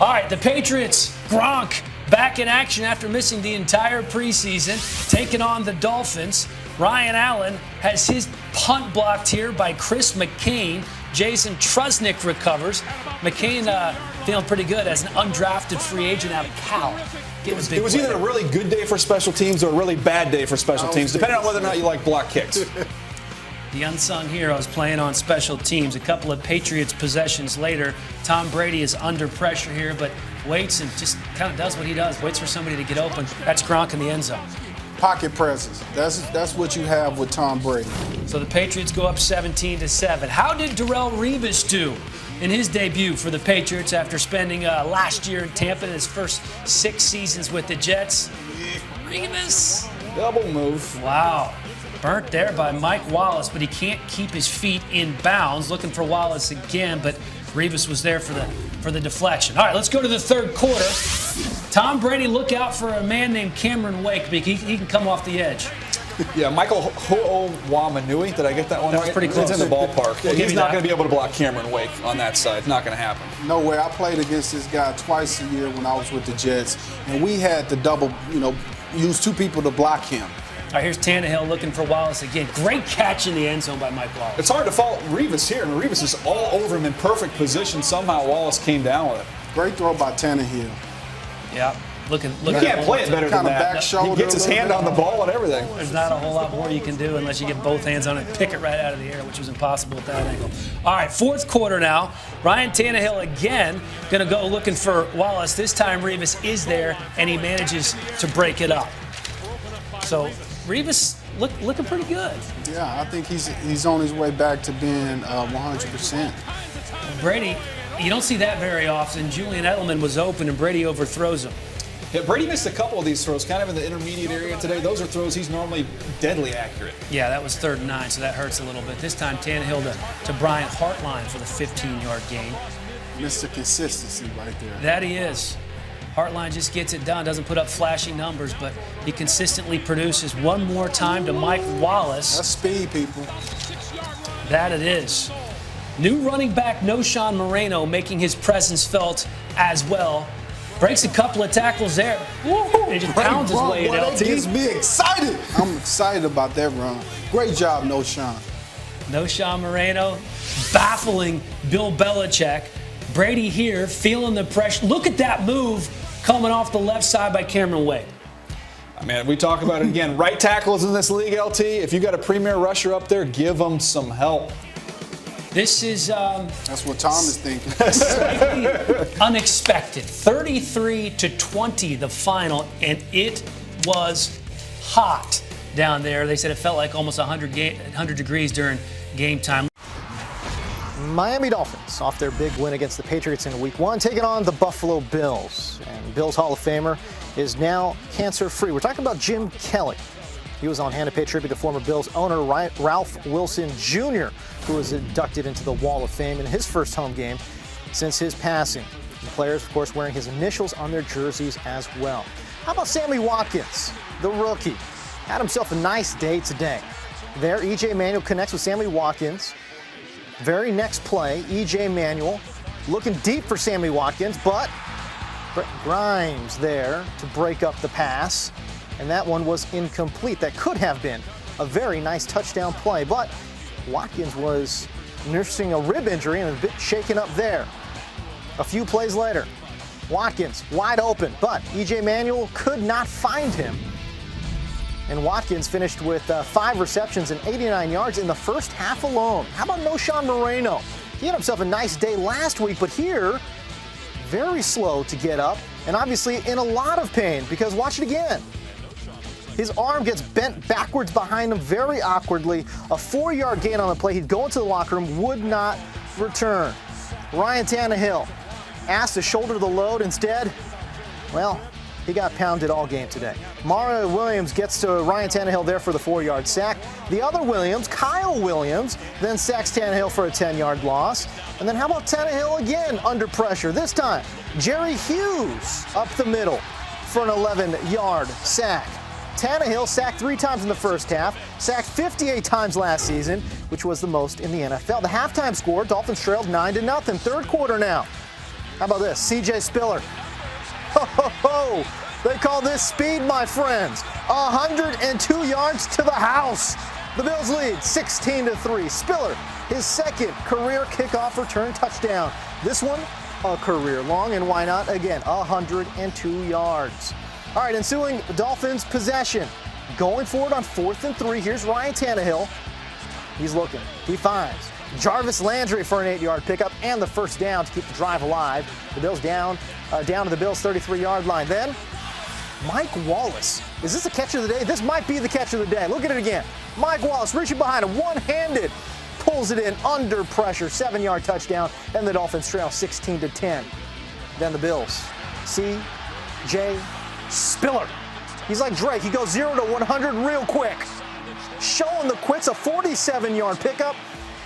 All right, the Patriots, Gronk, back in action after missing the entire preseason, taking on the Dolphins. Ryan Allen has his punt blocked here by Chris McCain. Jason Trusnick recovers. McCain feeling pretty good as an undrafted free agent out of Cal. It was either a really good day for special teams or a really bad day for special teams, depending on whether or not you like block kicks. The unsung heroes playing on special teams. A couple of Patriots possessions later, Tom Brady is under pressure here, but waits and just kind of does what he does. Waits for somebody to get open. That's Gronk in the end zone. Pocket presence. That's what you have with Tom Brady. So the Patriots go up 17-7. How did Darrelle Revis do in his debut for the Patriots after spending last year in Tampa in his first 6 seasons with the Jets? Revis. Double move. Wow. Burnt there by Mike Wallace, but he can't keep his feet in bounds. Looking for Wallace again, but Revis was there for the deflection. All right, let's go to the third quarter. Tom Brady, look out for a man named Cameron Wake. He can come off the edge. Yeah, Michael Ho'owamanui. Did I get that one right? That was pretty close. It's in the ballpark. We'll He's not going to be able to block Cameron Wake on that side. Not going to happen. No way. I played against this guy twice a year when I was with the Jets, and we had to double, use 2 people to block him. All right, here's Tannehill looking for Wallace again. Great catch in the end zone by Mike Wallace. It's hard to fault Revis here, and Revis is all over him in perfect position. Somehow Wallace came down with it. Great throw by Tannehill. Yeah, look. You can't play it better than that. Back shoulder, he gets his hand on the ball and everything. There's not a whole lot more you can do unless you get both hands on it and pick it right out of the air, which was impossible at that angle. All right, fourth quarter now. Ryan Tannehill again going to go looking for Wallace. This time Revis is there, and he manages to break it up. So Revis looking pretty good. Yeah, I think he's on his way back to being 100%. Brady, you don't see that very often. Julian Edelman was open, and Brady overthrows him. Yeah, Brady missed a couple of these throws, kind of in the intermediate area today. Those are throws he's normally deadly accurate. Yeah, that was 3rd and 9, so that hurts a little bit. This time, Tannehill to Bryant Hartline for the 15-yard gain. Mr. Consistency right there. That he is. Hartline just gets it done, doesn't put up flashy numbers, but he consistently produces. One more time to Mike Wallace. That's speed, people. That it is. New running back Noshawn Moreno making his presence felt as well. Breaks a couple of tackles there. Woo-hoo. He just pounds his way in LT. That gets me excited. I'm excited about that run. Great job, Noshawn. Noshawn Moreno baffling Bill Belichick. Brady here feeling the pressure. Look at that move coming off the left side by Cameron Wake. I mean, we talk about it again. Right tackles in this league, LT. If you got a premier rusher up there, give them some help. This is that's what Tom is thinking. Slightly unexpected. 33-20 the final, and it was hot down there. They said it felt like almost 100 degrees during game time. Miami Dolphins off their big win against the Patriots in Week 1, taking on the Buffalo Bills. And Bills Hall of Famer is now cancer-free. We're talking about Jim Kelly. He was on hand to pay tribute to former Bills owner Ralph Wilson Jr., who was inducted into the Wall of Fame in his first home game since his passing. The players, of course, wearing his initials on their jerseys as well. How about Sammy Watkins, the rookie? Had himself a nice day today. There, E.J. Manuel connects with Sammy Watkins. Very next play, E.J. Manuel looking deep for Sammy Watkins, but Grimes there to break up the pass. And that one was incomplete. That could have been a very nice touchdown play, but Watkins was nursing a rib injury and a bit shaken up there. A few plays later, Watkins wide open, but E.J. Manuel could not find him. And Watkins finished with 5 receptions and 89 yards in the first half alone. How about Noshawn Moreno? He had himself a nice day last week, but here, very slow to get up, and obviously in a lot of pain, because watch it again. His arm gets bent backwards behind him very awkwardly. A 4-yard gain on the play. He'd go into the locker room, would not return. Ryan Tannehill asked to shoulder the load instead. Well, he got pounded all game today. Mario Williams gets to Ryan Tannehill there for the 4-yard sack. The other Williams, Kyle Williams, then sacks Tannehill for a 10-yard loss. And then how about Tannehill again under pressure? This time, Jerry Hughes up the middle for an 11-yard sack. Tannehill sacked 3 times in the first half, sacked 58 times last season, which was the most in the NFL. The halftime score, Dolphins trailed 9-0. Third quarter now. How about this? C.J. Spiller. Ho, ho, ho. They call this speed, my friends. 102 yards to the house. The Bills lead 16-3. Spiller, his second career kickoff return touchdown. This one, a career long, and why not? Again, 102 yards. All right, ensuing Dolphins possession. Going forward on 4th and 3, here's Ryan Tannehill. He's looking. He finds Jarvis Landry for an 8-yard pickup and the first down to keep the drive alive. The Bills down to the Bills' 33-yard line. Then Mike Wallace. Is this a catch of the day? This might be the catch of the day. Look at it again. Mike Wallace reaching behind him, one-handed, pulls it in under pressure, 7-yard touchdown, and the Dolphins trail 16-10. Then the Bills. C.J. Spiller. He's like Drake. He goes 0 to 100 real quick. Showing the quits, a 47-yard pickup,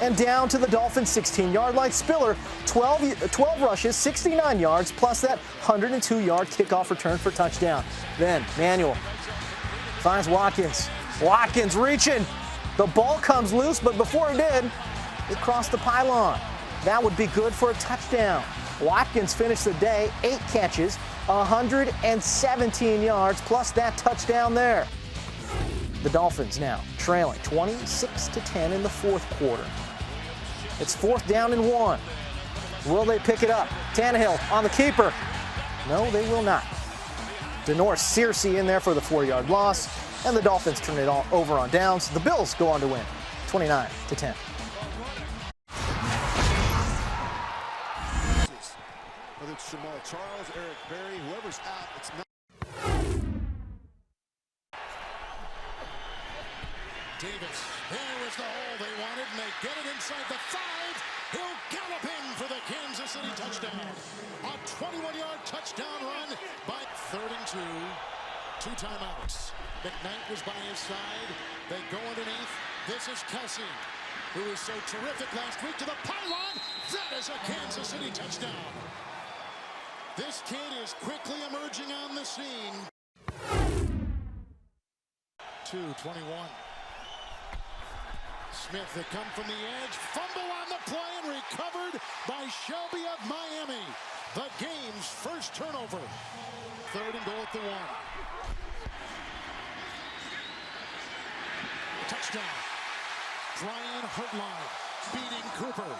and down to the Dolphins' 16-yard line. Spiller, 12 rushes, 69 yards, plus that 102-yard kickoff return for touchdown. Then Manuel finds Watkins. Watkins reaching. The ball comes loose, but before it did, it crossed the pylon. That would be good for a touchdown. Watkins finished the day, 8 catches, 117 yards, plus that touchdown there. The Dolphins now trailing 26-10 in the 4th quarter. It's 4th down and 1. Will they pick it up? Tannehill on the keeper. No, they will not. Denor Searcy in there for the 4-yard loss, and the Dolphins turn it all over on downs. The Bills go on to win 29-10. Whether it's Jamal Charles, Eric Berry, whoever's out, it's not. Davis, here was the hole they wanted, and they get it inside the 5. He'll gallop in for the Kansas City touchdown. A 21-yard touchdown run by 3rd and 2. 2 timeouts. McKnight was by his side. They go underneath. This is Kelsey, who was so terrific last week to the pylon. That is a Kansas City touchdown. This kid is quickly emerging on the scene. 2-21. Smith, they come from the edge, fumble on the play, and recovered by Shelby of Miami. The game's first turnover. 3rd and goal at the 1. Touchdown. Brian Hurtline beating Cooper.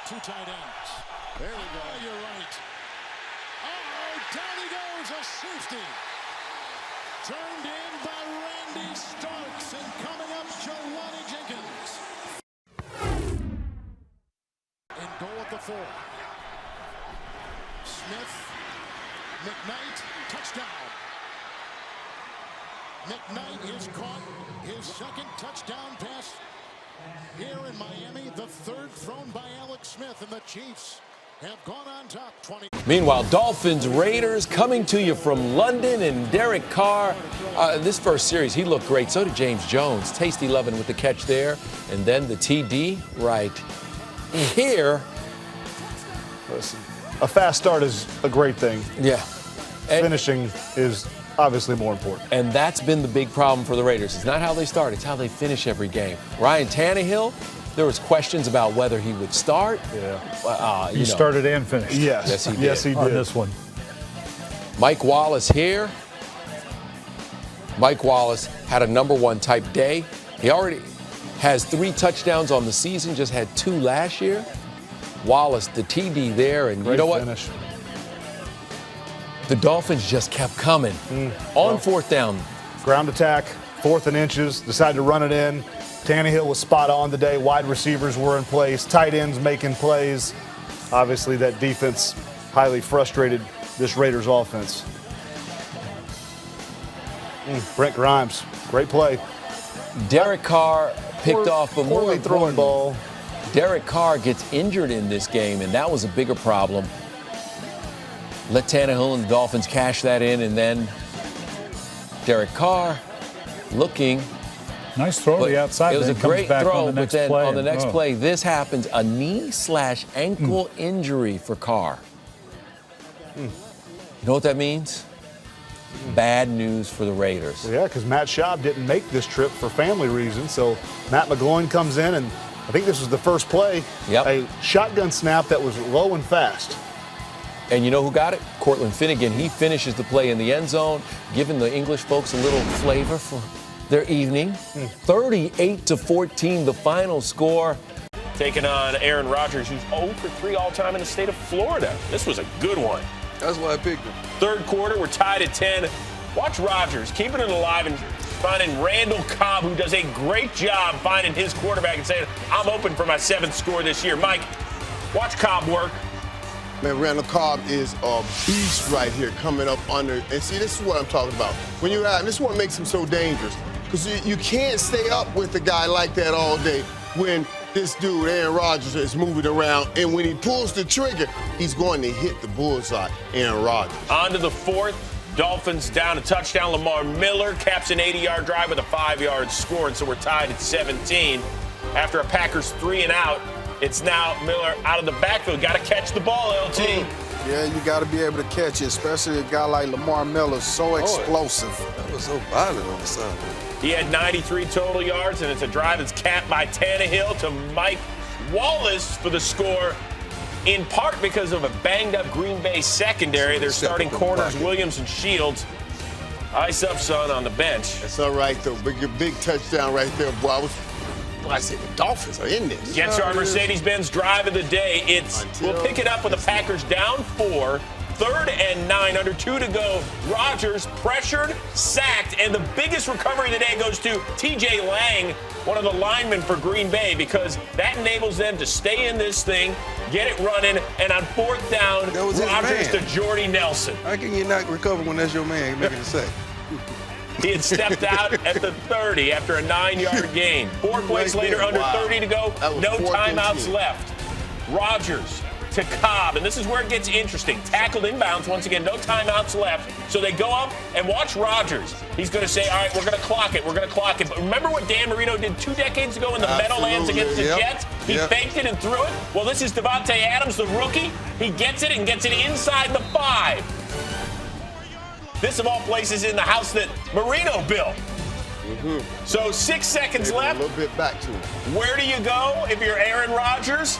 Two tight ends. There we go. Oh, you're right. Oh, down he goes, a safety. Turned in by Randy Starks, and coming up, Jelani Jenkins. And goal at the 4. Smith, McKnight, touchdown. McKnight is caught his second touchdown pass here in Miami, the 3rd thrown by Alex Smith, and the Chiefs have gone on top 20. Meanwhile, Dolphins Raiders coming to you from London, and Derek Carr. This first series, he looked great. So did James Jones. Tasty loving with the catch there. And then the TD right here. Listen, a fast start is a great thing. Yeah. And finishing is obviously more important. And that's been the big problem for the Raiders. It's not how they start, it's how they finish every game. Ryan Tannehill, there was questions about whether he would start. Yeah. He started and finished. Yes. Yes, he did. Yes, he did. On this one. Mike Wallace here. Mike Wallace had a #1 type day. He already has 3 touchdowns on the season, just had 2 last year. Wallace, the TD there, and Great you know what? finish. The Dolphins just kept coming. On 4th down. Ground attack, 4th and inches, decided to run it in. Tannehill was spot on today. Wide receivers were in place. Tight ends making plays. Obviously, that defense highly frustrated this Raiders offense. Brent Grimes, great play. Derek Carr picked off, but more poorly thrown important, ball. Derek Carr gets injured in this game, and that was a bigger problem. Let Tannehill and the Dolphins cash that in, and then Derek Carr looking. Nice throw to the outside. It was a then comes great back throw, on the next but then play on the next and, play, this happens. A knee/ankle injury for Carr. You know what that means? bad news for the Raiders. Well, yeah, because Matt Schaub didn't make this trip for family reasons. So Matt McGloin comes in, and I think this was the first play. Yep. A shotgun snap that was low and fast. And you know who got it? Cortland Finnegan. He finishes the play in the end zone, giving the English folks a little flavor for their evening. 38-14, the final score. Taking on Aaron Rodgers, who's 0 for 3 all-time in the state of Florida. This was a good one. That's why I picked him. Third quarter, we're tied at 10. Watch Rodgers keeping it alive and finding Randall Cobb, who does a great job finding his quarterback and saying, I'm open for my 7th score this year. Mike, watch Cobb work. Man, Randall Cobb is a beast right here coming up under. And see, this is what I'm talking about. When you're out, and this is what makes him so dangerous. Because you can't stay up with a guy like that all day when this dude, Aaron Rodgers, is moving around. And when he pulls the trigger, he's going to hit the bullseye, Aaron Rodgers. On to the 4th. Dolphins down a touchdown. Lamar Miller caps an 80-yard drive with a 5-yard score. And so we're tied at 17. After a Packers 3-and-out, it's now Miller out of the backfield. Got to catch the ball, LT. Yeah, you got to be able to catch it, especially a guy like Lamar Miller, so explosive. That was so violent on the side. He had 93 total yards, and it's a drive that's capped by Tannehill to Mike Wallace for the score, in part because of a banged-up Green Bay secondary. They're starting corners Williams and Shields. Ice up, son, on the bench. That's all right, though. Big touchdown right there, boy. I said the Dolphins are in this. Gets our Mercedes-Benz drive of the day. We'll pick it up with the Packers down 4, 3rd and 9, under 2 to go. Rodgers pressured, sacked, and the biggest recovery of the day goes to T.J. Lang, one of the linemen for Green Bay, because that enables them to stay in this thing, get it running, and on 4th down, Rodgers to Jordy Nelson. How can you not recover when that's your man making a sack? He had stepped out at the 30 after a 9-yard gain. 4 plays later, under 30 to go, no timeouts left. Rodgers to Cobb, and this is where it gets interesting. Tackled inbounds, once again, no timeouts left. So they go up and watch Rodgers. He's going to say, all right, we're going to clock it, But remember what Dan Marino did 2 decades ago in the Meadowlands against the Jets? He faked it and threw it. Well, this is Devontae Adams, the rookie. He gets it and gets it inside the 5. This, of all places, in the house that Marino built. So 6 seconds left. A little bit back to him. Where do you go if you're Aaron Rodgers?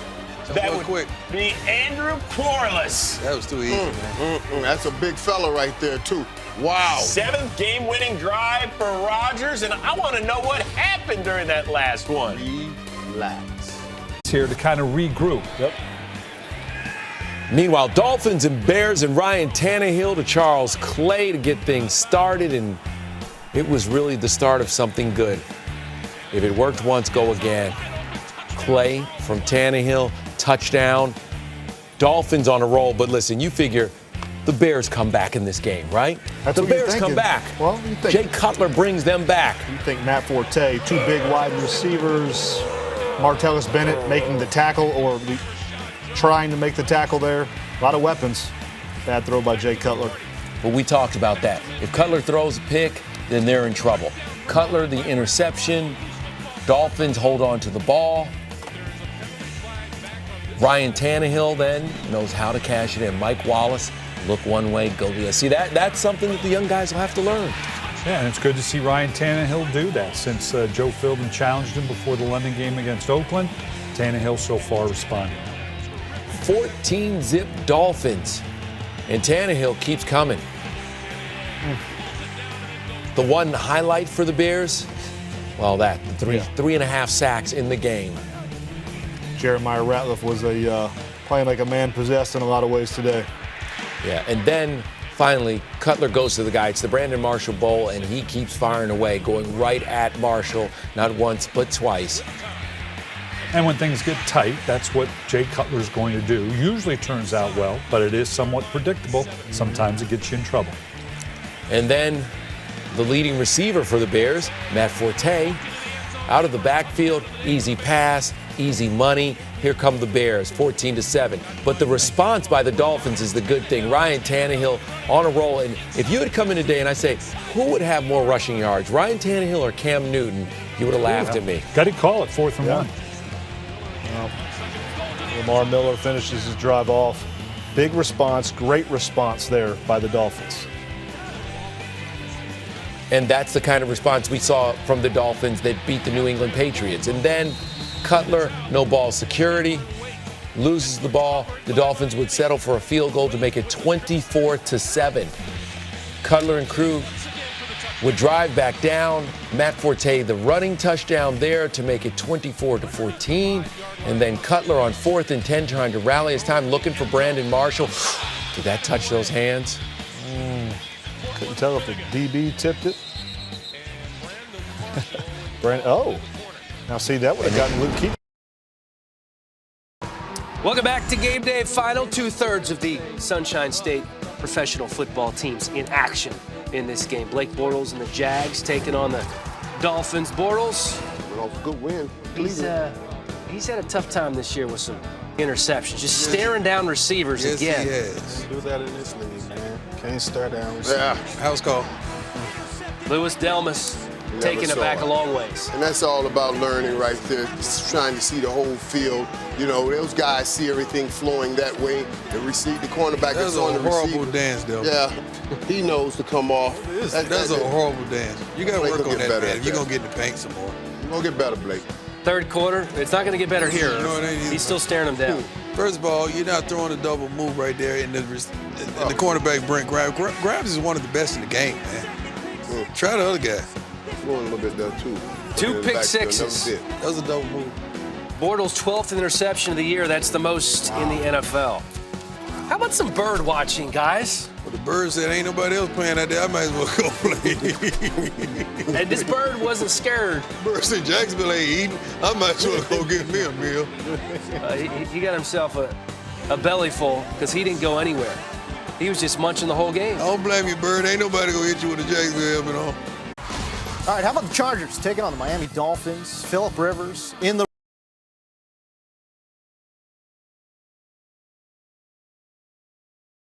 That would be Andrew Quarles. That was too easy, man. That's a big fella right there, too. Wow. 7th game-winning drive for Rodgers, and I want to know what happened during that last one. Relax. Here to kind of regroup. Yep. Meanwhile, Dolphins and Bears and Ryan Tannehill to Charles Clay to get things started, and it was really the start of something good. If it worked once, go again. Clay from Tannehill, touchdown. Dolphins on a roll, but listen, you figure the Bears come back in this game, right? That's the what you're Bears come thinking. back. Well, you think. Jay Cutler brings them back. You think Matt Forte, 2 big wide receivers, Martellus Bennett making the tackle or trying to make the tackle there. A lot of weapons. Bad throw by Jay Cutler. But we talked about that. If Cutler throws a pick, then they're in trouble. Cutler, the interception. Dolphins hold on to the ball. Ryan Tannehill then knows how to cash it in. Mike Wallace, look one way, go the other. See, that's something that the young guys will have to learn. Yeah, and it's good to see Ryan Tannehill do that. Since Joe Philbin challenged him before the London game against Oakland, Tannehill so far responded. 14-zip Dolphins. And Tannehill keeps coming. The one highlight for the Bears, well, that, 3.5 sacks in the game. Jeremiah Ratliff was playing like a man possessed in a lot of ways today. Yeah, and then finally, Cutler goes to the guy. It's the Brandon Marshall Bowl, and he keeps firing away, going right at Marshall, not once but twice. And when things get tight, that's what Jay Cutler's going to do. Usually turns out well, but it is somewhat predictable. Sometimes it gets you in trouble. And then the leading receiver for the Bears, Matt Forte, out of the backfield, easy pass, easy money. Here come the Bears, 14-7. But the response by the Dolphins is the good thing. Ryan Tannehill on a roll. And if you had come in today and I say, who would have more rushing yards, Ryan Tannehill or Cam Newton, you would have laughed at me. Got to call it 4th and 1. Well, Lamar Miller finishes his drive off. Big response, great response there by the Dolphins. And that's the kind of response we saw from the Dolphins that beat the New England Patriots. And then Cutler, no ball security, loses the ball. The Dolphins would settle for a field goal to make it 24-7. Cutler and crew would drive back down. Matt Forte, the running touchdown there to make it 24-14. And then Cutler on 4th and 10 trying to rally his time, looking for Brandon Marshall. Did that touch those hands? Couldn't tell if the DB tipped it. Now see, that would have gotten Luke Keith. Welcome back to Game Day. Final 2/3 of the Sunshine State professional football teams in action in this game. Blake Bortles and the Jags taking on the Dolphins. Bortles, Good win. he's had a tough time this year with some interceptions, just staring down receivers again. Yes. Do that in this league, man. Can't stare down. Yeah. House call. Lewis Delmas taking it back a long ways. And that's all about learning right there, just trying to see the whole field. You know, those guys see everything flowing that way. The cornerback that's on the receiver. That's a horrible dance, though. Yeah, he knows to come off. That's a horrible dance. You got to Blake work will on get that, better man. at If you're that. going to get in the paint some more. You're going to get better, Blake. Third quarter, it's not going to get better here. No, it ain't either. He's still staring him down. First of all, you're not throwing a double move right there in the cornerback, Brent Grimes. Grimes is one of the best in the game, man. Try the other guy. Throwing a little bit there, too. 2 pick sixes. That was a double move. Bortles' 12th interception of the year. That's the most in the NFL. How about some bird watching, guys? Well, the bird said, ain't nobody else playing out there. I might as well go play. And this bird wasn't scared. Bird said, Jacksonville ain't eating. I might as well go get me a meal. He got himself a belly full because he didn't go anywhere. He was just munching the whole game. I don't blame you, Bird. Ain't nobody gonna hit you with a Jacksonville helmet on. All right, how about the Chargers taking on the Miami Dolphins? Phillip Rivers in the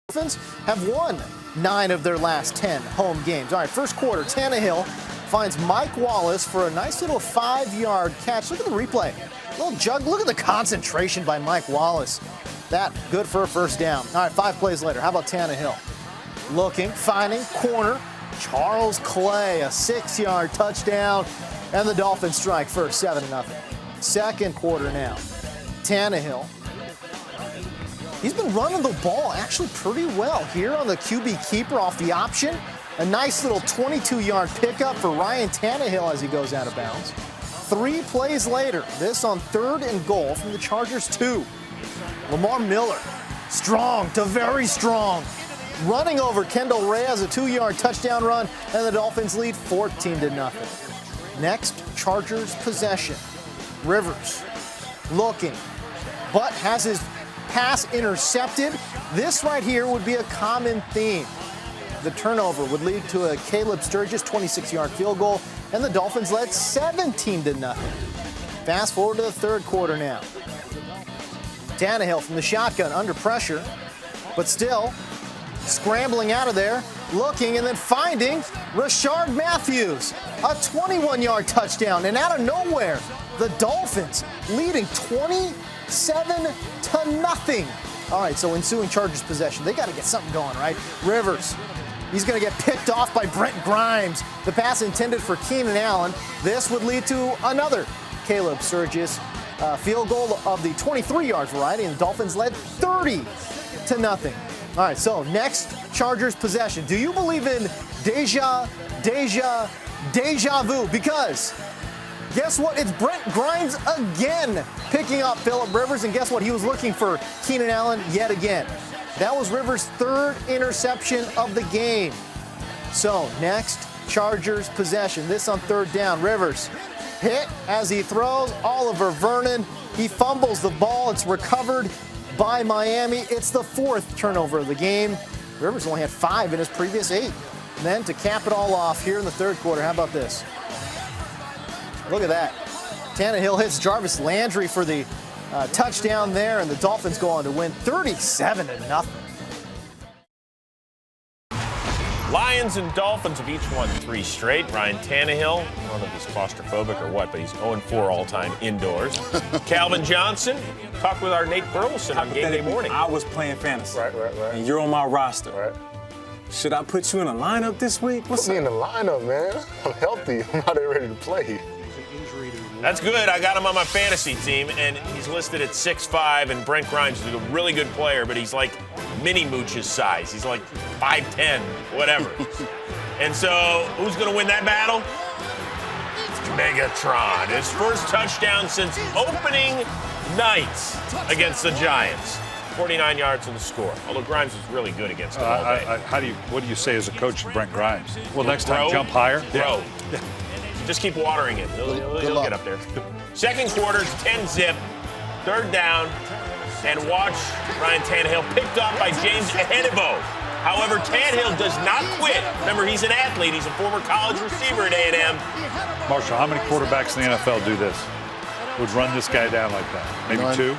Dolphins have won 9 of their last 10 home games. All right, first quarter, Tannehill finds Mike Wallace for a nice little 5-yard catch. Look at the replay. Little jug. Look at the concentration by Mike Wallace. That good for a first down. All right, 5 plays later. How about Tannehill? Looking, finding, corner. Charles Clay, a 6-yard touchdown. And the Dolphins strike first, 7-0. Second quarter now. Tannehill. He's been running the ball actually pretty well here on the QB keeper off the option. A nice little 22-yard pickup for Ryan Tannehill as he goes out of bounds. 3 plays later, this on 3rd and goal from the Chargers 2. Lamar Miller, strong to very strong. Running over Kendall Reyes, a 2-yard touchdown run, and the Dolphins lead 14-0. Next, Chargers possession. Rivers looking, but has his pass intercepted. This right here would be a common theme. The turnover would lead to a Caleb Sturgis 26-yard field goal, and the Dolphins led 17-0. Fast forward to the third quarter now. Tannehill from the shotgun under pressure, but still scrambling out of there, looking and then finding Rashard Matthews, a 21-yard touchdown, and out of nowhere, the Dolphins leading 27-0. All right, so ensuing Chargers possession. They got to get something going, right? Rivers, he's going to get picked off by Brent Grimes. The pass intended for Keenan Allen. This would lead to another Caleb Sturgis field goal of the 23-yard variety, and the Dolphins led 30-0. All right, so next Chargers possession. Do you believe in deja vu? Because guess what? It's Brent Grimes again picking up Phillip Rivers, and guess what? He was looking for Keenan Allen yet again. That was Rivers' 3rd interception of the game. So next Chargers possession. This on 3rd down. Rivers hit as he throws. Oliver Vernon, he fumbles the ball. It's recovered by Miami. It's the 4th turnover of the game. Rivers only had 5 in his previous 8. And then to cap it all off here in the 3rd quarter, how about this? Look at that. Tannehill hits Jarvis Landry for the touchdown there, and the Dolphins go on to win 37-0. Lions and Dolphins have each won 3 straight. Ryan Tannehill, I don't know if he's claustrophobic or what, but he's 0-4 all-time indoors. Calvin Johnson, talk with our Nate Burleson on Game Day morning. I was playing fantasy. Right. And you're on my roster. Right. Should I put you in a lineup this week? Put me in the lineup, man. I'm healthy. I'm not ready to play. That's good. I got him on my fantasy team, and he's listed at 6'5", and Brent Grimes is a really good player, but he's like mini Mooch's size. He's like 5'10", whatever. And so, who's going to win that battle? Megatron. His first touchdown since opening night against the Giants. 49 yards in the score. Although Grimes was really good against him all day. What do you say as a coach to Brent Grimes? Well, next time jump higher. Bro. Yeah. Just keep watering it. He'll get up there. Second quarter, 10-zip. Third down. And watch Ryan Tannehill picked up by James Ahedibo. However, Tannehill does not quit. Remember, he's an athlete. He's a former college receiver at A&M. Marshall, how many quarterbacks in the NFL do this? Would run this guy down like that? Maybe None, 2?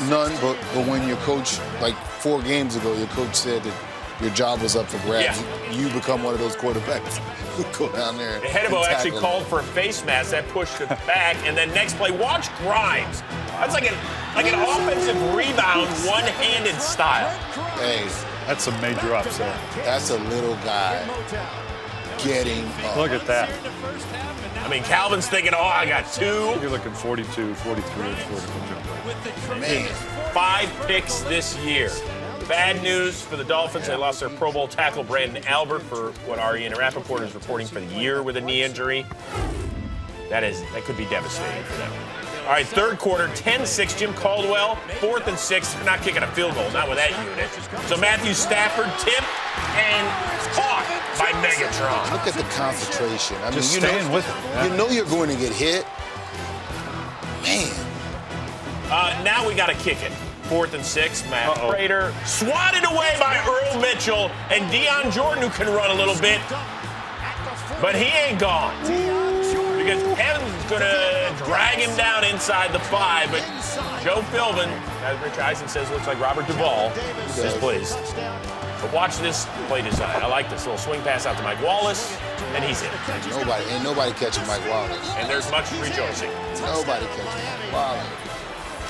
None, but when your coach, like 4 games ago, your coach said that your job was up for grabs. Yeah. You become one of those quarterbacks who go down there. Ahedibo actually called for a face mask. That pushed it back. And then next play, watch Grimes. That's like an offensive rebound, one-handed style. Hey, that's a major upset. That's a little guy getting up. Look at that. I mean, Calvin's thinking, oh, I got 2. You're looking 42, 43, 44. Man. 5 picks this year. Bad news for the Dolphins. They lost their Pro Bowl tackle, Brandon Albert, for what Ariana Rappaport is reporting for the year with a knee injury. That could be devastating for them. All right, third quarter, 10-6, Jim Caldwell, 4th and 6. They're not kicking a field goal, not with that unit. So Matthew Stafford tipped and caught by Megatron. Look at the concentration. I mean, staying with it. You know you're going to get hit. Man. Now we got to kick it. 4th and 6, Matt Prater swatted away by Earl Mitchell and Deion Jordan, who can run a little bit. But he ain't gone. Because Kevin's going to drag him down inside the 5. But Joe Philbin, as Rich Eisen says, looks like Robert Duvall, is pleased. But watch this play design. I like this little swing pass out to Mike Wallace, and he's in. Ain't nobody catching Mike Wallace. And there's much rejoicing. Nobody catching Mike Wallace.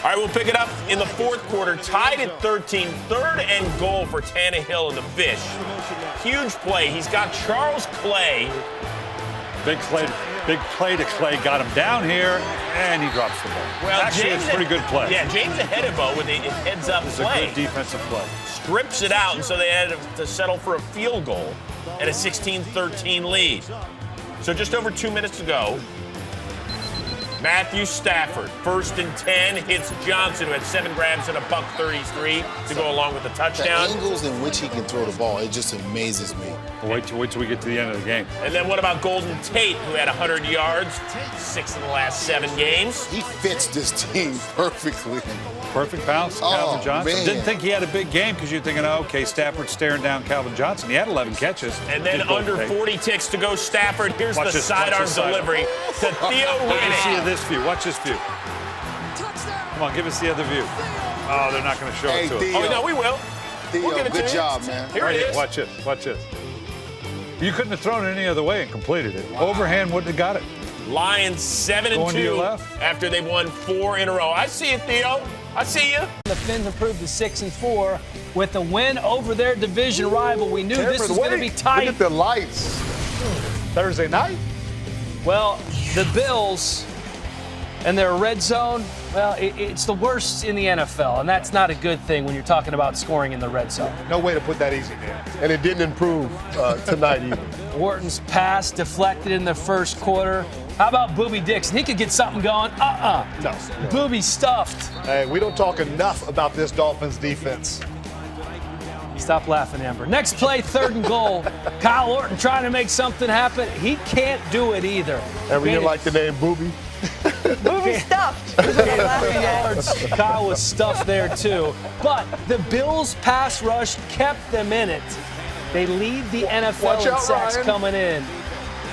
All right, we'll pick it up in the fourth quarter. Tied at 13, 3rd and goal for Tannehill and the Fish. Huge play. He's got Charles Clay. Big play to Clay, got him down here, and he drops the ball. Well, actually, it's a pretty good play. Yeah, James Ahedibo with a heads-up play. It's a good defensive play. Strips it out, and so they had to settle for a field goal at a 16-13 lead. So just over 2 minutes to go. Matthew Stafford, 1st and 10, hits Johnson, who had 7 grabs and a $133 to go along with the touchdown. The angles in which he can throw the ball, it just amazes me. Wait till we get to the end of the game. And then what about Golden Tate, who had 100 yards, 6 in the last 7 games? He fits this team perfectly. Perfect bounce, Calvin Johnson. Man. Didn't think he had a big game because you're thinking, oh, okay, Stafford's staring down Calvin Johnson. He had 11 catches. And then under 40 ticks to go Stafford. Here's the sidearm delivery to Theo Riddick. This view. Watch this view. Come on, give us the other view. Oh, they're not going to show it to us. Oh, no, we will. Theo, we'll give it good to job, you. man. Here it is. Watch it. Watch this. You couldn't have thrown it any other way and completed it. Wow. Overhand wouldn't have got it. Lions 7-2 after they've won 4 in a row. I see it, Theo. I see you. The Finns improved to 6-4 with the win over their division rival. We knew this was going to be tight. Look at the lights. Thursday night? Well, the Bills and their red zone, well, it's the worst in the NFL, and that's not a good thing when you're talking about scoring in the red zone. No way to put that easy, man. And it didn't improve tonight either. Wharton's pass deflected in the first quarter. How about Booby Dixon? He could get something going. No. Booby stuffed. Hey, we don't talk enough about this Dolphins defense. Stop laughing, Amber. Next play, 3rd and goal. Kyle Orton trying to make something happen. He can't do it either. Ever hear like the name Booby? Booby stuffed. Yards. Kyle was stuffed there too. But the Bills' pass rush kept them in it. They lead the NFL in sacks coming in.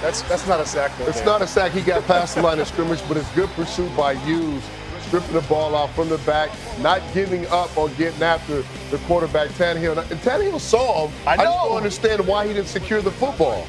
That's not a sack. It's not a sack. He got past the line of scrimmage, but it's good pursuit by Hughes, stripping the ball off from the back, not giving up or getting after the quarterback, Tannehill. And Tannehill saw him. I just don't understand why he didn't secure the football.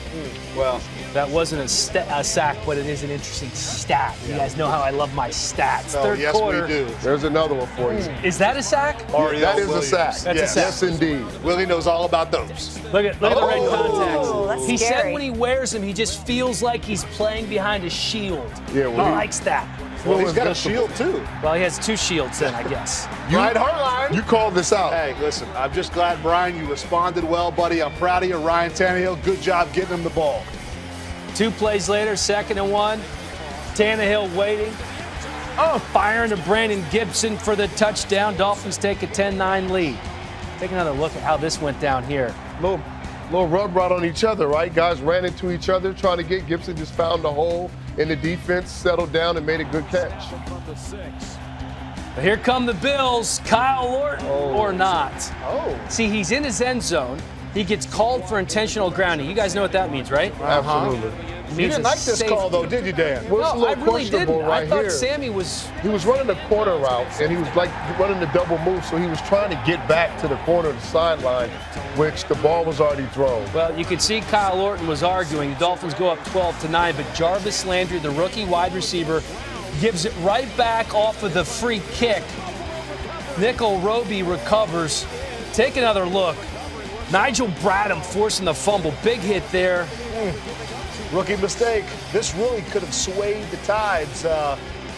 Well, That wasn't a sack, but it is an interesting stat. You guys know how I love my stats. Oh, Third yes, quarter. we do. There's another one for you. Is that a sack? That is a sack. That's a sack. Yes, indeed. Willie knows all about those. Look at the red contacts. that's He said scary. when he wears them, he just feels like he's playing behind a shield. Yeah, well, he likes that. Well, he's got a shield, too. Well, he has 2 shields then, I guess. Brian Hartline. You called this out. Hey, listen, I'm just glad, Brian, you responded well, buddy. I'm proud of you. Ryan Tannehill, good job getting him the ball. 2 plays later, 2nd and 1. Tannehill waiting. Firing to Brandon Gibson for the touchdown. Dolphins take a 10-9 lead. Take another look at how this went down here. Little rub right on each other, right? Guys ran into each other trying to get Gibson, just found a hole in the defense, settled down, and made a good catch. But here come the Bills. Kyle Orton or not. See, he's in his end zone. He gets called for intentional grounding. You guys know what that means, right? Absolutely. It You means didn't a like this safety. call, though, did you, Dan? Well, it's a No, little I really questionable didn't. right I thought here. Sammy was. He was running a corner route, and he was like running the double move, so he was trying to get back to the corner of the sideline, which the ball was already thrown. Well, you could see Kyle Orton was arguing. The Dolphins go up 12-9, but Jarvis Landry, the rookie wide receiver, gives it right back off of the free kick. Nickel Roby recovers. Take another look. Nigel Bradham forcing the fumble. Big hit there. Rookie mistake. This really could have swayed the tides.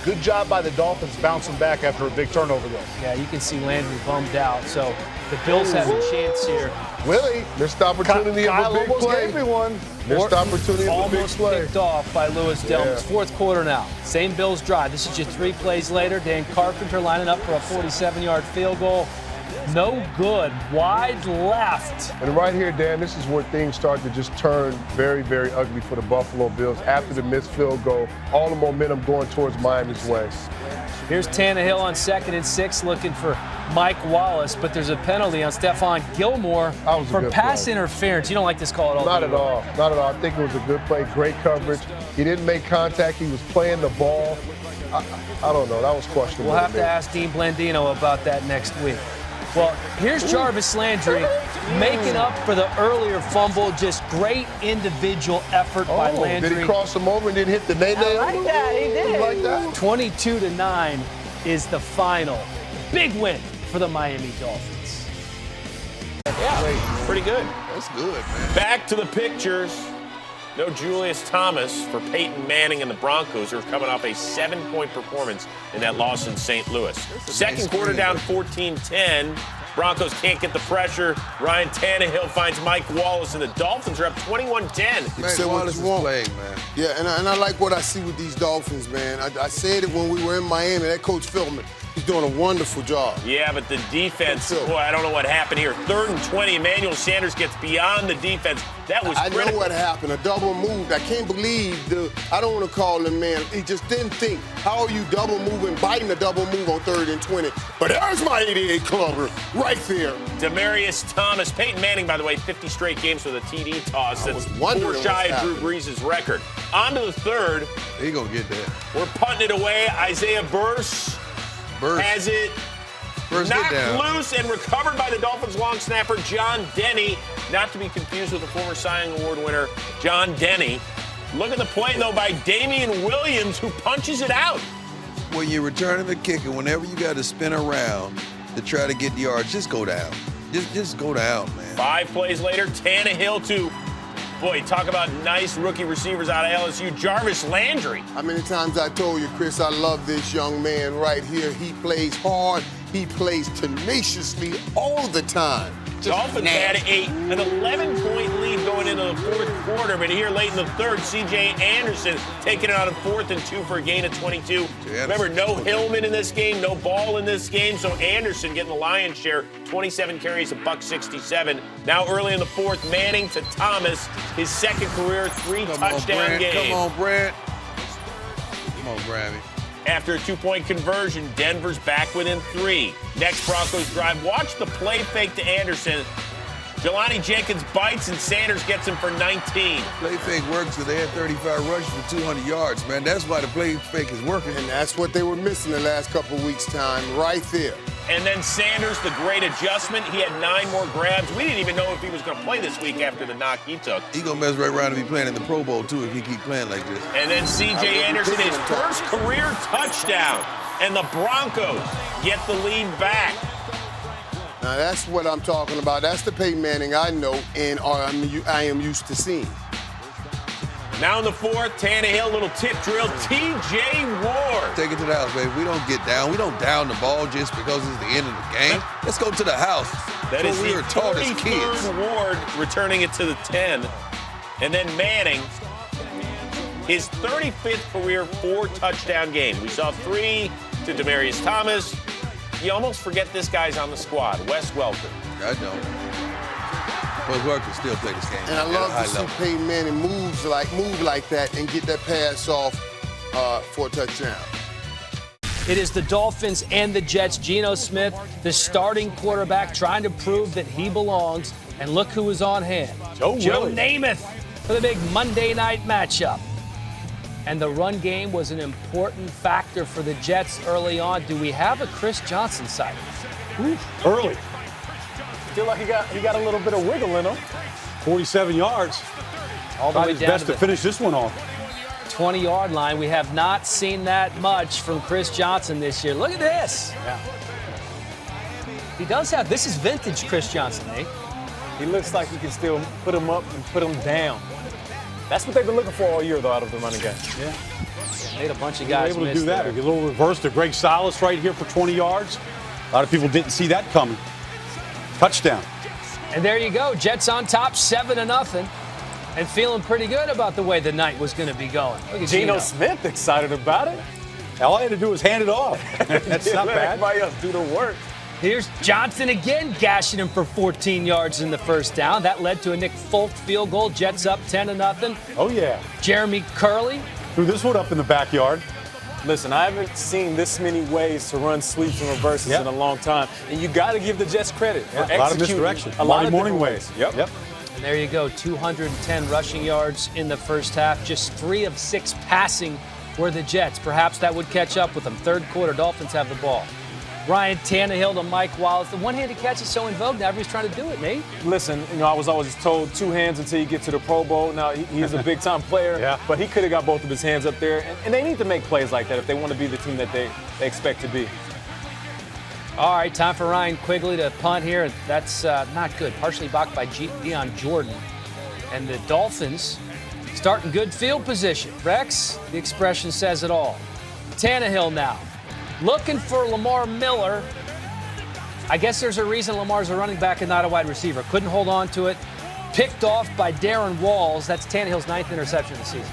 Good job by the Dolphins bouncing back after a big turnover, though. Yeah, you can see Landry bummed out. So the Bills have a chance here. Willie, missed opportunity Kyle of a big almost play. gave me one. Missed opportunity of a big Almost play. picked off by Lewis Delmas. 4th quarter now. Same Bills drive. This is just 3 plays later. Dan Carpenter lining up for a 47-yard field goal. No good. Wide left. And right here, Dan, this is where things start to just turn very, very ugly for the Buffalo Bills. After the missed field goal, all the momentum going towards Miami's way. Here's Tannehill on 2nd and 6 looking for Mike Wallace, but there's a penalty on Stephon Gilmore for pass interference. You don't like this call at all? Not at all. Not at all. I think it was a good play, great coverage. He didn't make contact. He was playing the ball. I don't know. That was questionable. We'll have to ask Dean Blandino about that next week. Well, here's Jarvis Landry making up for the earlier fumble. Just great individual effort by Landry. Did he cross him over and didn't hit the nay-nay? I like that. He did. You like that? 22-9 is the final. Big win for the Miami Dolphins. Yeah, pretty good. That's good, man. Back to the pictures. No Julius Thomas for Peyton Manning and the Broncos, who are coming off a 7-point performance in that loss in St. Louis. Second quarter down 14-10. Broncos can't get the pressure. Ryan Tannehill finds Mike Wallace, and the Dolphins are up 21-10. Man, Say what Wallace you is want. playing, man. Yeah, and I like what I see with these Dolphins, man. I said it when we were in Miami. That Coach Philman, he's doing a wonderful job. Yeah, but the defense, boy, I don't know what happened here. 3rd and 20, Emmanuel Sanders gets beyond the defense. That was critical. I know what happened. A double move. I can't believe I don't want to call him, man. He just didn't think. How are you double moving, biting a double move on 3rd and 20? But there's my 88 clubber right there. Demarius Thomas. Peyton Manning, by the way, 50 straight games with a TD toss. That's 4 shy of Drew Brees' record. On to the 3rd. He gonna get that. We're punting it away. Isaiah Burse has it knocked loose and recovered by the Dolphins long snapper John Denny. Not to be confused with the former Cy Young Award winner John Denny. Look at the play, though, by Damian Williams, who punches it out. When you're returning the kicker, whenever you got to spin around to try to get the yards, just go down. Just go down, man. 5 plays later, Tannehill to, boy, talk about nice rookie receivers out of LSU, Jarvis Landry. How many times I told you, Chris, I love this young man right here. He plays hard. He plays tenaciously all the time. Dolphins had an 11-point lead going into the 4th quarter, but here late in the 3rd, C.J. Anderson taking it on a 4th and 2 for a gain of 22. Remember, no Hillman in this game, no Ball in this game, so Anderson getting the lion's share, 27 carries, $167. Now early in the 4th, Manning to Thomas, his 2nd career 3-touchdown game. Come on, Brent. Come on, Grammy. After a 2-point conversion, Denver's back within 3. Next Broncos drive. Watch the play fake to Anderson. Jelani Jenkins bites and Sanders gets him for 19. Play fake works because they had 35 rushes for 200 yards, man. That's why the play fake is working. And that's what they were missing the last couple of weeks' time right there. And then Sanders, the great adjustment. He had 9 more grabs. We didn't even know if he was going to play this week after the knock he took. He going to mess right around and be playing in the Pro Bowl, too, if he keep playing like this. And then C.J. Anderson, his first career touchdown. And the Broncos get the lead back. Now, that's what I'm talking about. That's the Peyton Manning I know and I am used to seeing. Now in the 4th, Tannehill, little tip drill. T.J. Ward. Take it to the house, baby. We don't get down. We don't down the ball just because it's the end of the game. Let's go to the house. That is we were taught as kids. Ward returning it to the 10. And then Manning, his 35th career 4-touchdown game. We saw 3 to Demaryius Thomas. You almost forget this guy's on the squad, Wes Welker. I don't. Wes Welker still play this game. And I love to see Peyton Manning move like that and get that pass off for a touchdown. It is the Dolphins and the Jets. Geno Smith, the starting quarterback, trying to prove that he belongs. And look who is on hand. Joe Namath for the big Monday night matchup. And the run game was an important factor for the Jets early on. Do we have a Chris Johnson sighting? Early. Feel like he got a little bit of wiggle in him. 47 yards. All the way his down best to finish this one off. 20-yard line. We have not seen that much from Chris Johnson this year. Look at this. Yeah. He does have, this is vintage Chris Johnson, eh? He looks like he can still put him up and put him down. That's what they've been looking for all year, though, out of the running game. Yeah. Made a bunch of guys able to miss do that. there. A little reverse to Greg Silas right here for 20 yards. A lot of people didn't see that coming. Touchdown. And there you go. Jets on top, 7-0. And feeling pretty good about the way the night was going to be going. Look at Geno Smith excited about it. All I had to do was hand it off. That's not bad. Everybody else do the work. Here's Johnson again, gashing him for 14 yards in the first down. That led to a Nick Folk field goal. Jets up 10-0. Oh, yeah. Jeremy Curley threw this one up in the backyard. Listen, I haven't seen this many ways to run sweeps and reverses in a long time. And you got to give the Jets credit for executing a lot of misdirection. A lot of morning ways. Yep. And there you go, 210 rushing yards in the first half. Just 3 of 6 passing were the Jets. Perhaps that would catch up with them. Third quarter, Dolphins have the ball. Ryan Tannehill to Mike Wallace. The one-handed catch is so in vogue now. Everybody's trying to do it, Nate. Listen, I was always told 2 hands until you get to the Pro Bowl. Now, he's a big-time player, but he could have got both of his hands up there. And they need to make plays like that if they want to be the team that they expect to be. All right, time for Ryan Quigley to punt here. That's not good. Partially blocked by Deion Jordan. And the Dolphins starting good field position. Rex, the expression says it all. Tannehill now. Looking for Lamar Miller. I guess there's a reason Lamar's a running back and not a wide receiver. Couldn't hold on to it. Picked off by Darren Walls. That's Tannehill's 9th interception of the season.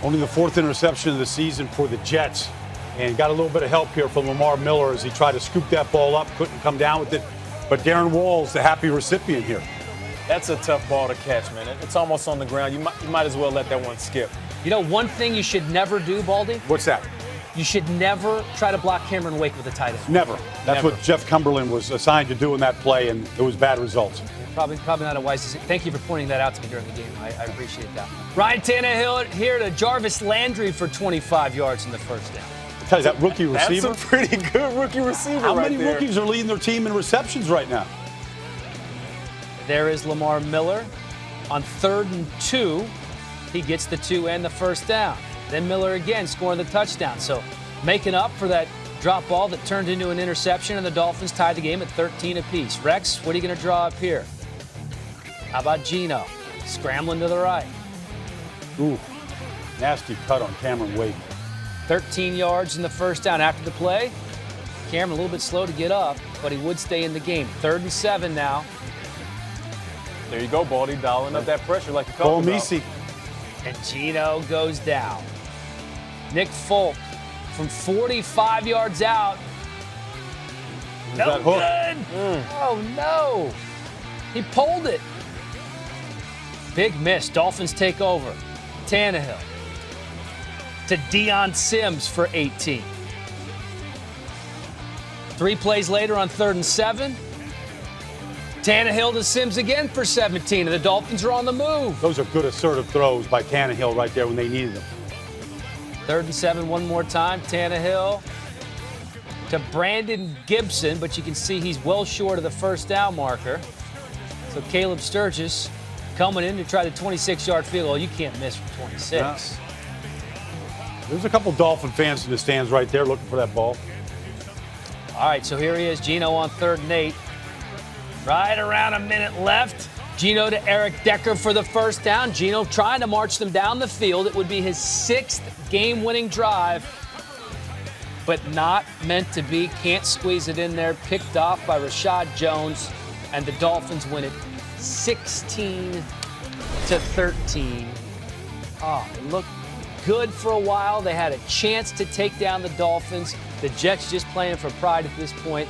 Only the 4th interception of the season for the Jets. And got a little bit of help here from Lamar Miller as he tried to scoop that ball up. Couldn't come down with it. But Darren Walls, the happy recipient here. That's a tough ball to catch, man. It's almost on the ground. You might as well let that one skip. You know, one thing you should never do, Baldy? What's that? You should never try to block Cameron Wake with a tight end. Never. That's what Jeff Cumberland was assigned to do in that play, and it was bad results. Probably not a wise decision. Thank you for pointing that out to me during the game. I appreciate that. Ryan Tannehill here to Jarvis Landry for 25 yards in the first down. Tell you, that rookie receiver. That's a pretty good rookie receiver How right many there. rookies are leading their team in receptions right now? There is Lamar Miller on 3rd and 2. He gets the 2 and the first down. Then Miller again scoring the touchdown. So making up for that drop ball that turned into an interception, and the Dolphins tied the game at 13 apiece. Rex, what are you going to draw up here? How about Geno? Scrambling to the right. Ooh, nasty cut on Cameron Wake. 13 yards in the first down after the play. Cameron a little bit slow to get up, but he would stay in the game. 3rd and 7 now. There you go, Baldy, dialing up that pressure like you talked about. Misi. And Geno goes down. Nick Folk from 45 yards out. No good. Oh, no. He pulled it. Big miss. Dolphins take over. Tannehill to Deion Sims for 18. 3 plays later on 3rd and 7. Tannehill to Sims again for 17, and the Dolphins are on the move. Those are good assertive throws by Tannehill right there when they needed them. 3rd and 7 one more time. Tannehill to Brandon Gibson, but you can see he's well short of the first down marker. So Caleb Sturgis coming in to try the 26-yard field goal. You can't miss from 26. Yeah. There's a couple Dolphin fans in the stands right there looking for that ball. All right, so here he is, Gino on 3rd and 8. Right around a minute left. Gino to Eric Decker for the first down. Gino trying to march them down the field. It would be his 6th game-winning drive, but not meant to be. Can't squeeze it in there. Picked off by Rashad Jones, and the Dolphins win it 16-13. Oh, it looked good for a while. They had a chance to take down the Dolphins. The Jets just playing for pride at this point.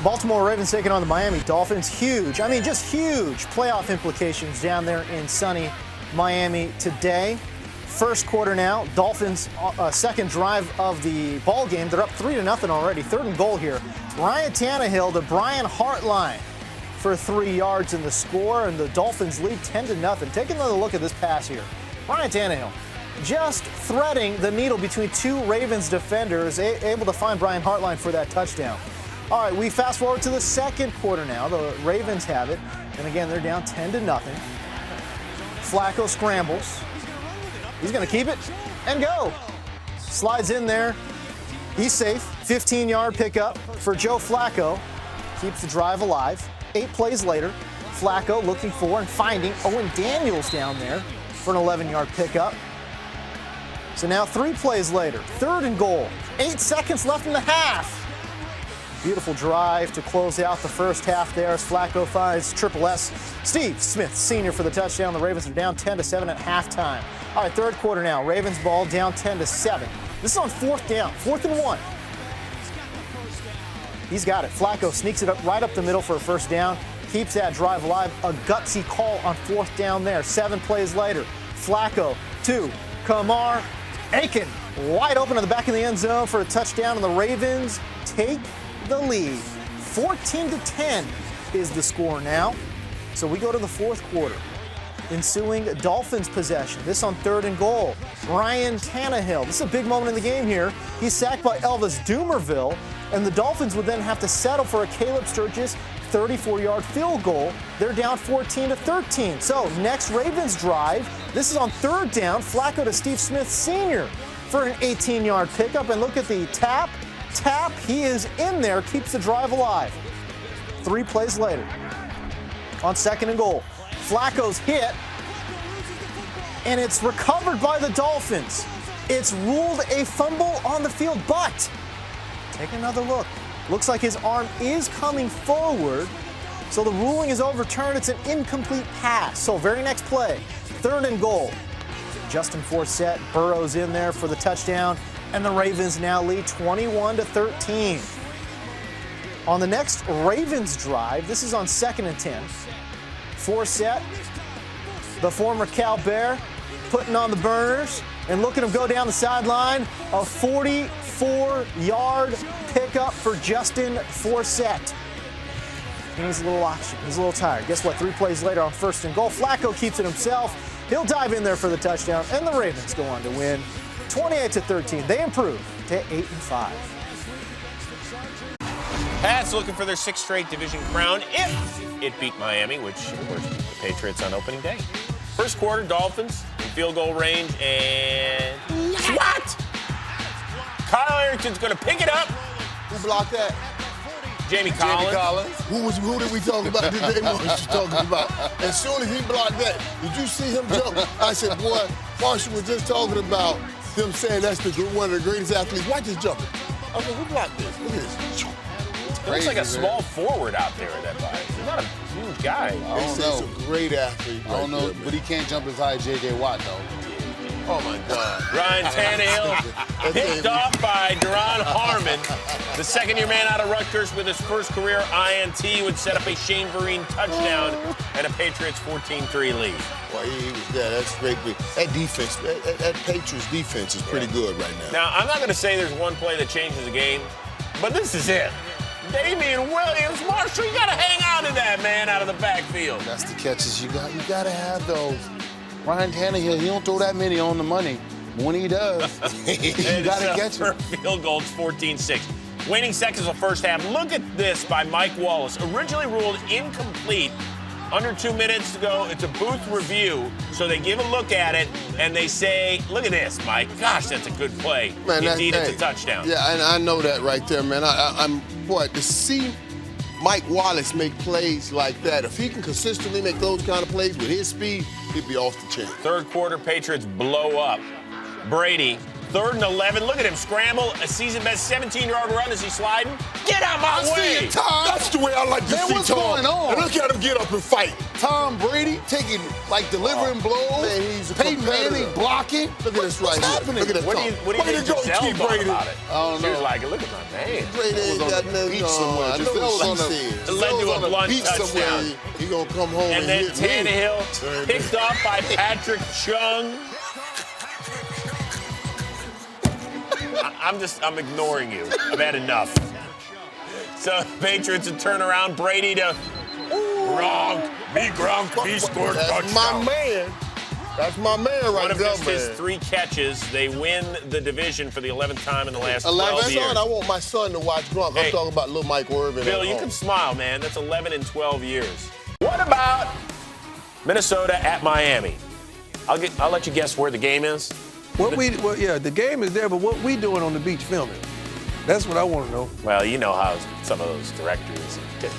Baltimore Ravens taking on the Miami Dolphins. Huge, I mean just huge playoff implications down there in sunny Miami today. First quarter now, Dolphins second drive of the ball game. They're up 3-0 already. 3rd and goal here. Ryan Tannehill to Brian Hartline for 3 yards in the score, and the Dolphins lead 10-0. Take another look at this pass here. Ryan Tannehill just threading the needle between 2 Ravens defenders, able to find Brian Hartline for that touchdown. All right, we fast forward to the second quarter now. The Ravens have it, and again, they're down 10-0. Flacco scrambles. He's going to keep it and go. Slides in there. He's safe. 15-yard pickup for Joe Flacco. Keeps the drive alive. 8 plays later, Flacco looking for and finding Owen Daniels down there for an 11-yard pickup. So now 3 plays later, 3rd and goal. 8 seconds left in the half. Beautiful drive to close out the first half there as Flacco finds Triple S. Steve Smith Sr. for the touchdown. The Ravens are down 10-7 at halftime. All right, 3rd quarter now. Ravens ball down 10-7. This is on 4th down, 4th and 1. He's got it. Flacco sneaks it up right up the middle for a first down. Keeps that drive alive. A gutsy call on 4th down there. 7 plays later. Flacco to Kamar Aiken. Wide open in the back of the end zone for a touchdown, and the Ravens take the lead. 14-10 is the score now. So we go to the 4th quarter. Ensuing Dolphins possession. This on 3rd and goal. Ryan Tannehill. This is a big moment in the game here. He's sacked by Elvis Dumerville, and the Dolphins would then have to settle for a Caleb Sturgis 34-yard field goal. They're down 14-13. So next Ravens drive. This is on 3rd down. Flacco to Steve Smith Sr. for an 18-yard pickup. And look at the tap. He is in there, keeps the drive alive. 3 plays later. On 2nd and goal. Flacco's hit, and it's recovered by the Dolphins. It's ruled a fumble on the field, but take another look. Looks like his arm is coming forward, so the ruling is overturned. It's an incomplete pass. So very next play, 3rd and goal. Justin Forsett burrows in there for the touchdown, and the Ravens now lead 21-13. On the next Ravens drive, this is on 2nd and 10. Forsett, the former Cal Bear, putting on the burners, and look at him go down the sideline. A 44-yard pickup for Justin Forsett. He needs a little oxygen. He's a little tired. Guess what? 3 plays later on 1st and goal. Flacco keeps it himself. He'll dive in there for the touchdown, and the Ravens go on to win 28-13. They improve to 8-5. Pats looking for their 6th straight division crown if it beat Miami, which, of course, beat the Patriots on opening day. First quarter, Dolphins in field goal range, and what? Kyle Arrington's going to pick it up. Who blocked that? Jamie Collins. Who did we talk about today? Marshall talking about. As soon as he blocked that, did you see him jump? I said, boy, Marshall was just talking about them saying that's one of the greatest athletes. Watch his jumping. I was like, who blocked this? Look at this. He looks like a small forward out there in that body. He's not a huge guy. I don't know. He's a great athlete. I don't know, but he can't jump as high as J.J. Watt, though. Oh, my God. Ryan Tannehill picked off by Duron Harmon. The 2nd-year man out of Rutgers with his first career INT would set up a Shane Vereen touchdown and a Patriots 14-3 lead. Well, he was there. That's great. That defense, that Patriots defense is pretty good right now. Now, I'm not going to say there's one play that changes the game, but this is it. Damian Williams, Marshall, you got to hang on to that man out of the backfield. That's the catches you got. You got to have those. Ryan Tannehill, he don't throw that many on the money. When he does, you got to catch him. Field goals 14-6. Waning seconds of the first half. Look at this by Mike Wallace. Originally ruled incomplete. Under 2 minutes to go. It's a booth review. So they give a look at it, and they say, look at this, Mike. Gosh, that's a good play. Man, Indeed, it's a touchdown. Yeah, and I know that right there, man. To see Mike Wallace make plays like that, if he can consistently make those kind of plays with his speed, he'd be off the chain. Third quarter, Patriots blow up. Brady, 3rd and 11. Look at him scramble. A season-best 17-yard run. Is he sliding? Get out my way! See it, Tom. That's the way I like to see what's Tom. going on? And look at him get up and fight. Tom Brady delivering blows. Man, he's a Peyton Manning blocking. Look at this right here. Happening? Look at this. What do you think Giselle thought about it? I don't know. She was like, look at my man. Brady ain't got nothing somewhere. It led to a blunt touchdown. He gonna come home and then Tannehill picked off by Patrick Chung. I'm ignoring you. I've had enough. So Patriots would turn around. Brady to Gronk. He scored touchdown. That's my man. That's my man right there, One of just man. his 3 catches, they win the division for the 11th time in the last 12 years. I want my son to watch Gronk. I'm talking about little Mike Irvin. Bill, you can smile, man. That's 11 in 12 years. What about Minnesota at Miami? I'll let you guess where the game is. The game is there, but what we doing on the beach filming? That's what I want to know. Well, you know how some of those directors get.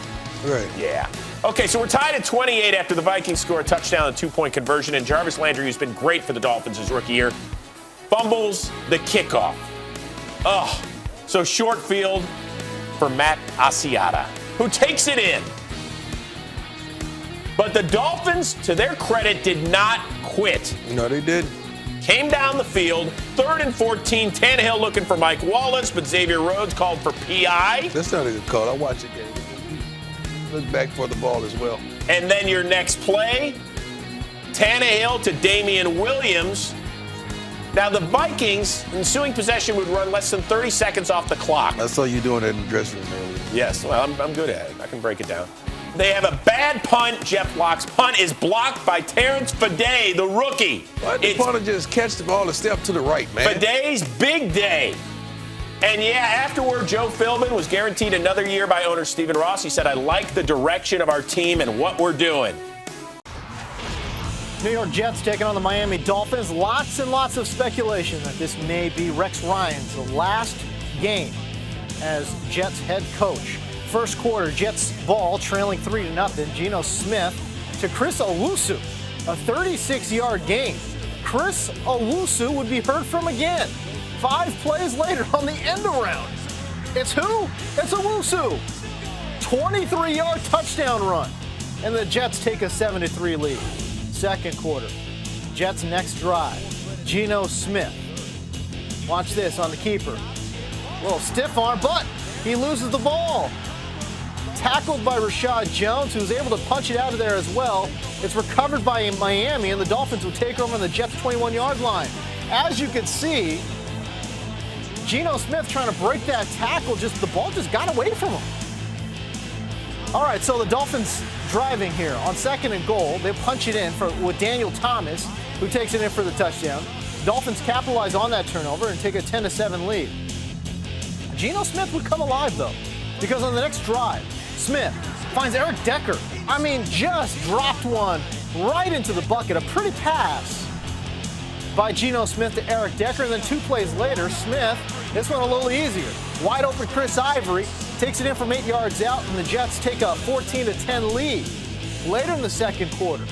Right. Yeah. Okay, so we're tied at 28 after the Vikings score a touchdown and 2-point conversion, and Jarvis Landry, who's been great for the Dolphins his rookie year, fumbles the kickoff. So short field for Matt Asiata, who takes it in. But the Dolphins, to their credit, did not quit. No, they did. Came down the field, 3rd and 14. Tannehill looking for Mike Wallace, but Xavier Rhodes called for PI. That's not a good call. I watch it again. Look back for the ball as well. And then your next play, Tannehill to Damian Williams. Now the Vikings, ensuing possession, would run less than 30 seconds off the clock. I saw you doing that in the dressing room earlier. Yes, well, I'm good at it. I can break it down. They have a bad punt. Jeff Locke's punt is blocked by Terrence Fede, the rookie. Why did the punter just catch the ball and step to the right, man? Fede's big day. And yeah, afterward, Joe Philbin was guaranteed another year by owner Stephen Ross. He said, I like the direction of our team and what we're doing. New York Jets taking on the Miami Dolphins. Lots and lots of speculation that this may be Rex Ryan's last game as Jets head coach. First quarter, Jets ball trailing 3-0. Geno Smith to Chris Owusu. A 36-yard gain. Chris Owusu would be heard from again 5 plays later on the end around. It's who? It's Owusu. 23-yard touchdown run. And the Jets take a 7-3 lead. Second quarter, Jets next drive. Geno Smith. Watch this on the keeper. A little stiff arm, but he loses the ball. Tackled by Rashad Jones, who's able to punch it out of there as well. It's recovered by Miami, and the Dolphins will take over on the Jets' 21-yard line. As you can see, Geno Smith trying to break that tackle, the ball just got away from him. All right, so the Dolphins driving here on 2nd and goal. They punch it in with Daniel Thomas, who takes it in for the touchdown. Dolphins capitalize on that turnover and take a 10-7 lead. Geno Smith would come alive, though, because on the next drive, Smith finds Eric Decker. Just dropped one right into the bucket. A pretty pass by Geno Smith to Eric Decker. And then 2 plays later, Smith, this one a little easier. Wide open Chris Ivory takes it in from 8 yards out, and the Jets take a 14-10 lead. Later in the second quarter,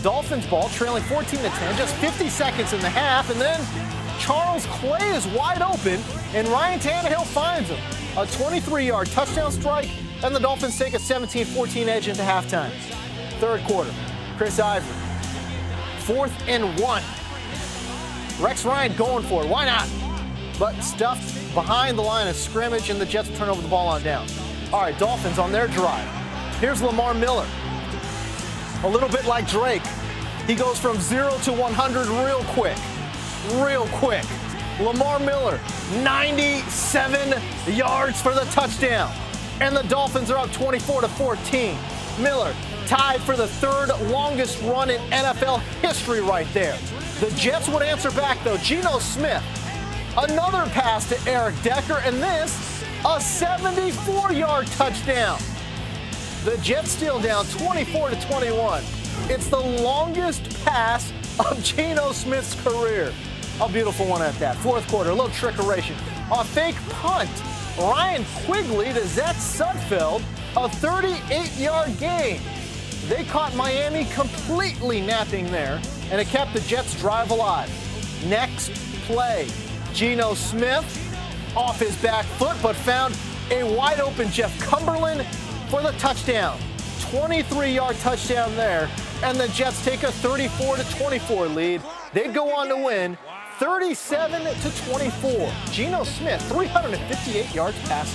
Dolphins ball trailing 14-10, just 50 seconds in the half, and then Charles Clay is wide open, and Ryan Tannehill finds him. A 23-yard touchdown strike, and the Dolphins take a 17-14 edge into halftime. Third quarter, Chris Ivory. 4th and 1. Rex Ryan going for it. Why not? But stuffed behind the line of scrimmage, and the Jets turn over the ball on down. All right, Dolphins on their drive. Here's Lamar Miller. A little bit like Drake. He goes from 0 to 100 real quick. Real quick. Lamar Miller, 97 yards for the touchdown. And the Dolphins are up 24-14. Miller tied for the 3rd longest run in NFL history right there. The Jets would answer back, though. Geno Smith, another pass to Eric Decker, and this, a 74-yard touchdown. The Jets steal down 24-21. It's the longest pass of Geno Smith's career. A beautiful one at that. Fourth quarter, a little trickeration. A fake punt. Ryan Quigley to Zach Sudfeld, a 38-yard gain. They caught Miami completely napping there, and it kept the Jets' drive alive. Next play, Geno Smith off his back foot, but found a wide-open Jeff Cumberland for the touchdown. 23-yard touchdown there, and the Jets take a 34-24 lead. They go on to win 37-24. Geno Smith, 358 yards passing.